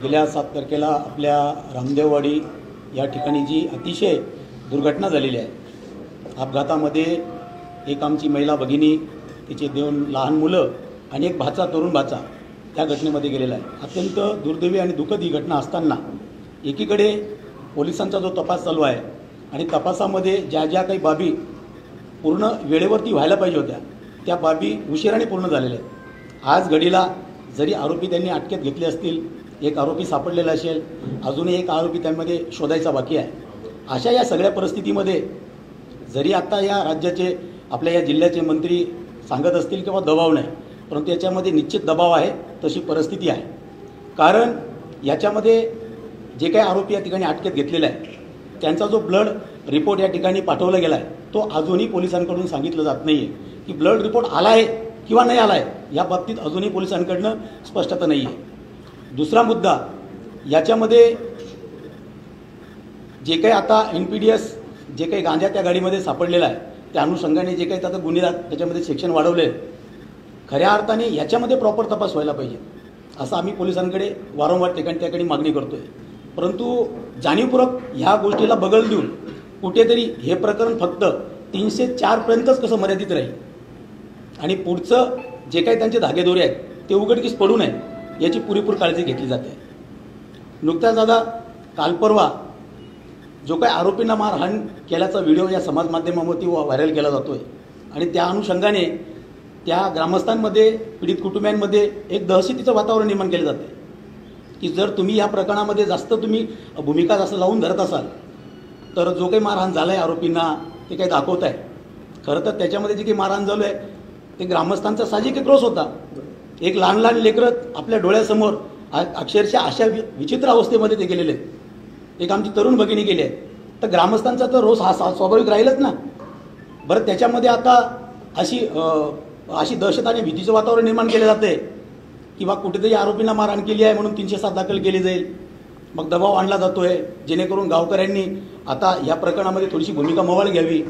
गेल्या 7 तारखेला आपल्या रामदेववाडी या ठिकाणी जी अतिशय दुर्घटना झालेली आहे, अपघातामध्ये एक आमची महिला भगिनी, तिचे 2 लहान मुलं आणि एक भाचा, तरुण भाचा त्या घटनेमध्ये गेलेला आहे। अत्यंत दुर्दैवी आणि दुःखद ही घटना असताना एकीकडे पोलिसांचा जो तपास चालू आहे आणि तपासामध्ये ज्या काही बाबी पूर्ण वेळेवरती व्हायला पाहिजे होत्या त्या बाबी उशिराने पूर्ण झालेल्या आहेत। आज घडीला जरी आरोपी त्यांनी अटकेत घेतले असतील, एक आरोपी सापडलेला असेल, अजूनही एक आरोपी त्यामध्ये शोधायचा बाकी आहे। अशा या सगळ्या परिस्थितीमध्ये जरी आता या राज्याचे आपल्या या जिल्ह्याचे मंत्री सांगत असतील किंवा दबाव नाही, परंतु याच्यामध्ये निश्चित दबाव आहे, तशी परिस्थिती आहे। कारण याच्यामध्ये जे काही आरोपी या ठिकाणी अटकेत घेतलेले आहे त्यांचा जो ब्लड रिपोर्ट या ठिकाणी पाठवला गेला आहे तो अजूनही पोलिसांकडून सांगितलं जात नाही आहे की ब्लड रिपोर्ट आला आहे किंवा नाही आला आहे। या बाबतीत अजूनही पोलिसांकडनं स्पष्टता नाही आहे। दुसरा मुद्दा, याच्यामध्ये जे काही आता NPDS जे काही गांजा त्या गाडीमध्ये सापडलेला आहे त्या अनुषंगाने जे काही आता गुन्हेगार त्याच्यामध्ये सेक्शन वाढवले, खऱ्या अर्थाने याच्यामध्ये प्रॉपर तपास व्हायला पाहिजे असं आम्ही पोलिसांकडे वारंवार ठिकाणी मागणी करतोय। परंतु जाणीवपूर्वक ह्या गोष्टीला बगल देऊन कुठेतरी हे प्रकरण फक्त 304 पर्यंतच कसं मर्यादित राहील आणि पुढचं जे काही त्यांचे धागेदोरे आहेत ते उघडकीस पडू नये याची पुरेपूर काळजी घेतली जाते। नुकताच दादा काल परवा जो काही आरोपींना मारहाण केल्याचा व्हिडिओ या समाज माध्यमावरती व्हायरल केला जातोय आणि त्या अनुषंगाने त्या ग्रामस्थांमध्ये, पीडित कुटुंबियांमध्ये एक दहशतीचं वातावरण निर्माण केले जाते की जर तुम्ही या प्रकरणामध्ये जास्त भूमिका जास्त लावून धरत असाल तर जो काही मारहाण झाला आहे आरोपींना ते काही दाखवत आहे। खरं तर त्याच्यामध्ये जे काही मारहाण झालं आहे ते ग्रामस्थांचा साहजिक एक रोष होता। एक लहान लहान लेकरं आपल्या डोळ्यासमोर अक्षरशः अशा विचित्र अवस्थेमध्ये ते गेलेले आहेत, एक आमची तरुण भगिनी गेली आहे, तर ग्रामस्थांचा तर रोष हा स्वाभाविक राहीलच ना। बरं, त्याच्यामध्ये आता अशी दहशत आणि भीतीचं वातावरण निर्माण केले जाते किंवा कुठेतरी आरोपींना मारहाण केली आहे म्हणून 307 दाखल केली जाईल, मग दबाव आणला जातोय जेणेकरून गावकऱ्यांनी आता या प्रकरणामध्ये थोडीशी भूमिका मवाळ घ्यावी,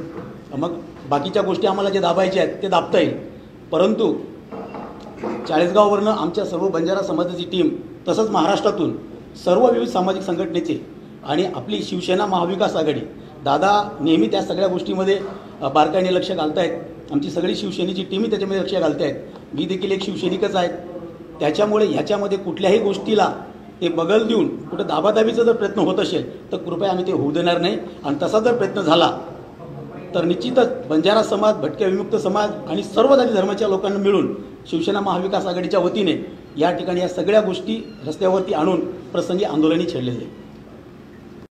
मग बाकीच्या गोष्टी आम्हाला जे दाबायच्या आहेत ते दाबता येईल। परंतु चाळीसगाववरनं आमच्या सर्व बंजारा समाजाची टीम, तसंच महाराष्ट्रातून सर्व विविध सामाजिक संघटनेचे आणि आपली शिवसेना महाविकास आघाडी दादा नेहमी त्या सगळ्या गोष्टीमध्ये बारकाईने लक्ष घालतायत। आमची सगळी शिवसेनेची टीमही त्याच्यामध्ये लक्ष घालतायत। मी देखील एक शिवसैनिकच आहे, त्याच्यामुळे ह्याच्यामध्ये कुठल्याही गोष्टीला ते बगल देऊन कुठं दाबादाबीचा जर प्रयत्न होत असेल तर कृपया आम्ही ते होऊ देणार नाही। आणि तसा जर प्रयत्न झाला तर निश्चितच बंजारा समाज, भटक्या विमुक्त समाज आणि सर्व जाती धर्माच्या लोकांना मिळून शिवसेना महाविकास आघाडीच्या वतीने या ठिकाणी या सगळ्या गोष्टी रस्त्यावरती आणून प्रसंगी आंदोलनही छेडले जाईल।